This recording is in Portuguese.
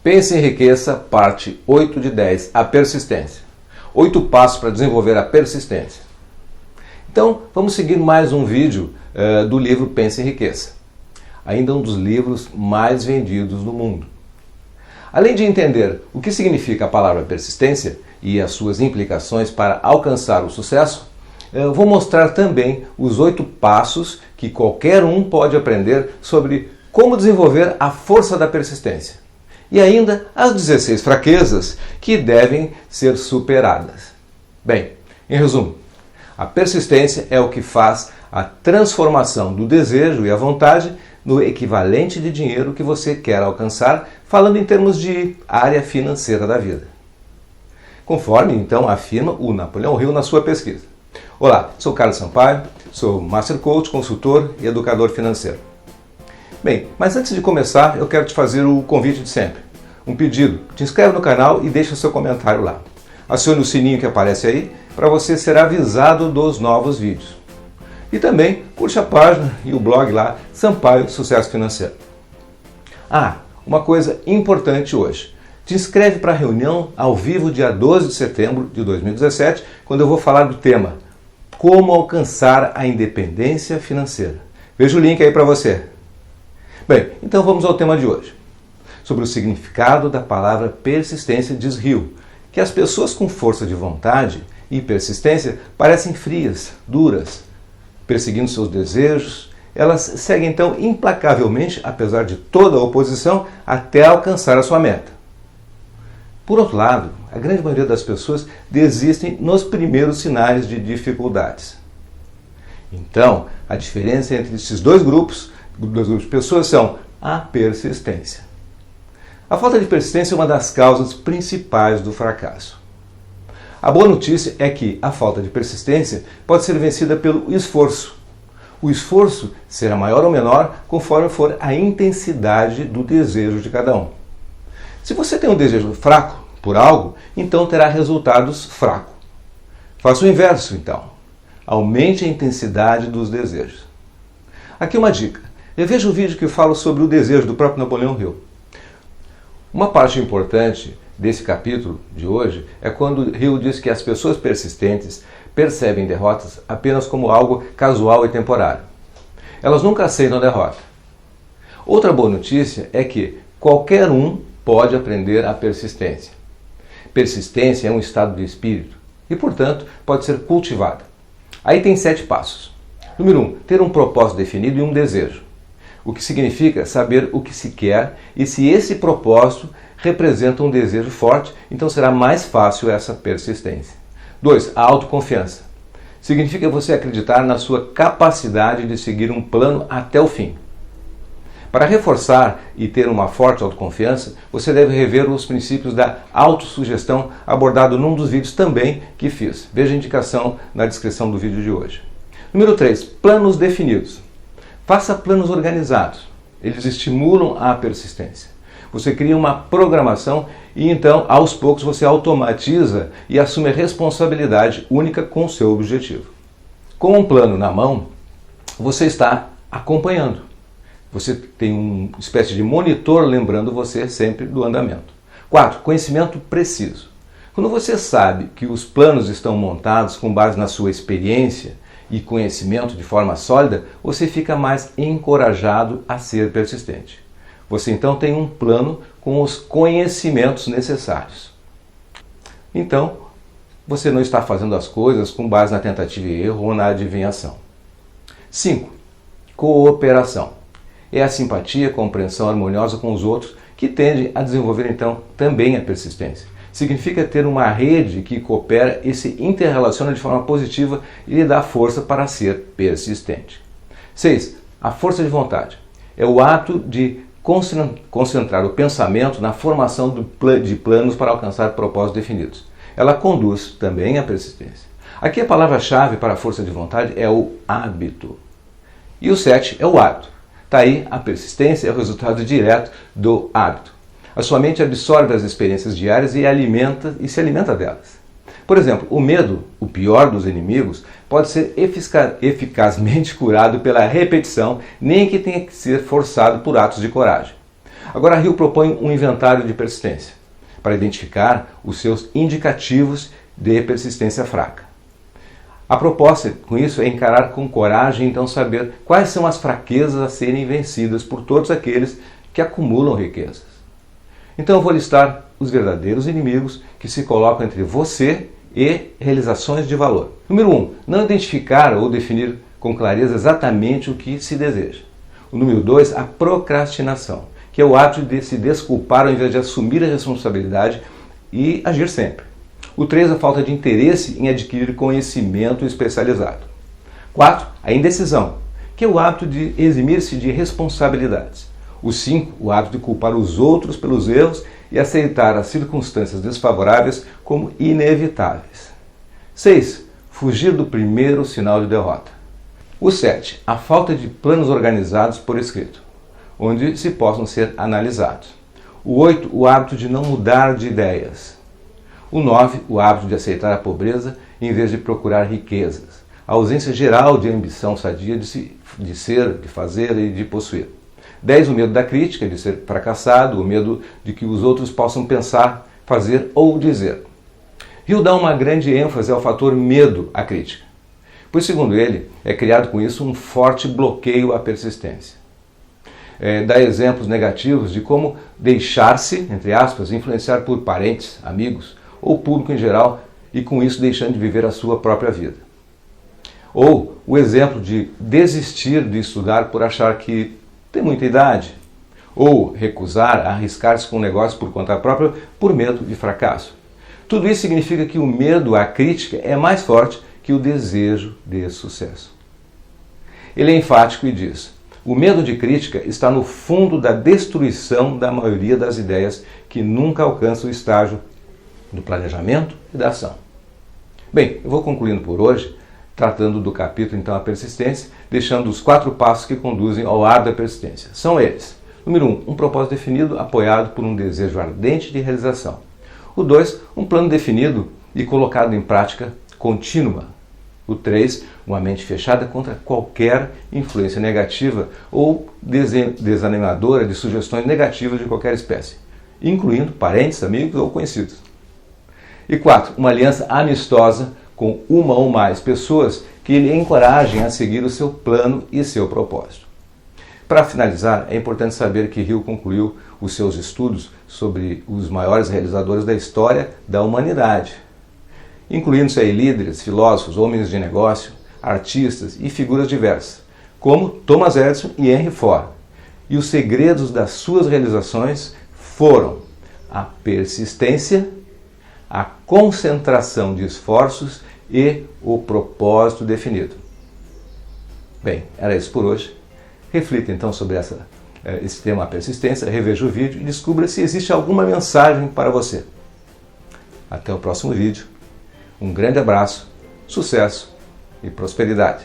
Pense e Enriqueça, parte 8 de 10, a persistência. 8 passos para desenvolver a persistência. Então, vamos seguir mais um vídeo do livro Pense e Enriqueça. Ainda um dos livros mais vendidos no mundo. Além de entender o que significa a palavra persistência e as suas implicações para alcançar o sucesso, eu vou mostrar também os 8 passos que qualquer um pode aprender sobre como desenvolver a força da persistência. E ainda as 16 fraquezas que devem ser superadas. Bem, em resumo, a persistência é o que faz a transformação do desejo e a vontade no equivalente de dinheiro que você quer alcançar, falando em termos de área financeira da vida. Conforme, então, afirma o Napoleão Hill na sua pesquisa. Olá, sou Carlos Sampaio, sou Master Coach, consultor e educador financeiro. Bem, mas antes de começar, eu quero te fazer o convite de sempre. Um pedido, te inscreve no canal e deixa o seu comentário lá. Acione o sininho que aparece aí para você ser avisado dos novos vídeos. E também curte a página e o blog lá, Sampaio Sucesso Financeiro. Uma coisa importante hoje. Te inscreve para a reunião ao vivo dia 12 de setembro de 2017, quando eu vou falar do tema Como alcançar a independência financeira. Veja o link aí para você. Bem, então vamos ao tema de hoje. Sobre o significado da palavra persistência, diz Hill, que as pessoas com força de vontade e persistência parecem frias, duras, perseguindo seus desejos. Elas seguem então implacavelmente, apesar de toda a oposição, até alcançar a sua meta. Por outro lado, a grande maioria das pessoas desistem nos primeiros sinais de dificuldades. Então, a diferença entre esses dois grupos de pessoas são a persistência. A falta de persistência é uma das causas principais do fracasso. A boa notícia é que a falta de persistência pode ser vencida pelo esforço. O esforço será maior ou menor conforme for a intensidade do desejo de cada um. Se você tem um desejo fraco por algo, então terá resultados fracos. Faça o inverso, então. Aumente a intensidade dos desejos. Aqui uma dica. Reveja o vídeo que eu falo sobre o desejo do próprio Napoleão Hill. Uma parte importante desse capítulo de hoje é quando Hill diz que as pessoas persistentes percebem derrotas apenas como algo casual e temporário. Elas nunca aceitam a derrota. Outra boa notícia é que qualquer um pode aprender a persistência. Persistência é um estado de espírito e, portanto, pode ser cultivada. Aí tem 7 passos. Número 1, ter um propósito definido e um desejo. O que significa saber o que se quer e se esse propósito representa um desejo forte, então será mais fácil essa persistência. 2, a autoconfiança. Significa você acreditar na sua capacidade de seguir um plano até o fim. Para reforçar e ter uma forte autoconfiança, você deve rever os princípios da autossugestão abordado num dos vídeos também que fiz. Veja a indicação na descrição do vídeo de hoje. Número 3, planos definidos. Faça planos organizados. Eles estimulam a persistência. Você cria uma programação e então, aos poucos, você automatiza e assume a responsabilidade única com o seu objetivo. Com um plano na mão, você está acompanhando. Você tem uma espécie de monitor lembrando você sempre do andamento. 4, conhecimento preciso. Quando você sabe que os planos estão montados com base na sua experiência e conhecimento de forma sólida, você fica mais encorajado a ser persistente. Você então tem um plano com os conhecimentos necessários. Então, você não está fazendo as coisas com base na tentativa e erro ou na adivinhação. 5. Cooperação. É a simpatia, compreensão harmoniosa com os outros que tende a desenvolver então também a persistência. Significa ter uma rede que coopera e se interrelaciona de forma positiva e lhe dá força para ser persistente. 6. A força de vontade. É o ato de concentrar o pensamento na formação de planos para alcançar propósitos definidos. Ela conduz também à persistência. Aqui a palavra-chave para a força de vontade é o hábito. E o 7 é o hábito. Está aí, a persistência é o resultado direto do hábito. A sua mente absorve as experiências diárias e se alimenta delas. Por exemplo, o medo, o pior dos inimigos, pode ser eficazmente curado pela repetição, nem que tenha que ser forçado por atos de coragem. Agora, Hill propõe um inventário de persistência para identificar os seus indicativos de persistência fraca. A proposta com isso é encarar com coragem, então, saber quais são as fraquezas a serem vencidas por todos aqueles que acumulam riquezas. Então eu vou listar os verdadeiros inimigos que se colocam entre você e realizações de valor. Número 1. Não identificar ou definir com clareza exatamente o que se deseja. O número 2. A procrastinação, que é o ato de se desculpar ao invés de assumir a responsabilidade e agir sempre. O 3. A falta de interesse em adquirir conhecimento especializado. 4. A indecisão, que é o hábito de eximir-se de responsabilidades. O 5. O hábito de culpar os outros pelos erros e aceitar as circunstâncias desfavoráveis como inevitáveis. 6. Fugir do primeiro sinal de derrota. O 7. A falta de planos organizados por escrito, onde se possam ser analisados. O 8. O hábito de não mudar de ideias. O 9. O hábito de aceitar a pobreza em vez de procurar riquezas. A ausência geral de ambição sadia de ser, de fazer e de possuir. 10. O medo da crítica, de ser fracassado, o medo de que os outros possam pensar, fazer ou dizer. Hill dá uma grande ênfase ao fator medo à crítica, pois, segundo ele, é criado com isso um forte bloqueio à persistência. Dá exemplos negativos de como deixar-se, entre aspas, influenciar por parentes, amigos ou público em geral e com isso deixando de viver a sua própria vida. Ou o exemplo de desistir de estudar por achar que tem muita idade, ou recusar arriscar-se com um negócio por conta própria por medo de fracasso. Tudo isso significa que o medo à crítica é mais forte que o desejo de sucesso. Ele é enfático e diz: o medo de crítica está no fundo da destruição da maioria das ideias que nunca alcançam o estágio do planejamento e da ação. Bem, eu vou concluindo por hoje, tratando do capítulo, então, a persistência, deixando os 4 passos que conduzem ao ar da persistência. São eles. Número 1, um propósito definido, apoiado por um desejo ardente de realização. O 2, um plano definido e colocado em prática contínua. O 3, uma mente fechada contra qualquer influência negativa ou desanimadora de sugestões negativas de qualquer espécie, incluindo parentes, amigos ou conhecidos. E 4, uma aliança amistosa com uma ou mais pessoas que lhe encorajem a seguir o seu plano e seu propósito. Para finalizar, é importante saber que Hill concluiu os seus estudos sobre os maiores realizadores da história da humanidade, incluindo-se aí líderes, filósofos, homens de negócio, artistas e figuras diversas, como Thomas Edison e Henry Ford. E os segredos das suas realizações foram a persistência, a concentração de esforços e o propósito definido. Bem, era isso por hoje. Reflita então sobre esse tema, a persistência, reveja o vídeo e descubra se existe alguma mensagem para você. Até o próximo vídeo. Um grande abraço, sucesso e prosperidade.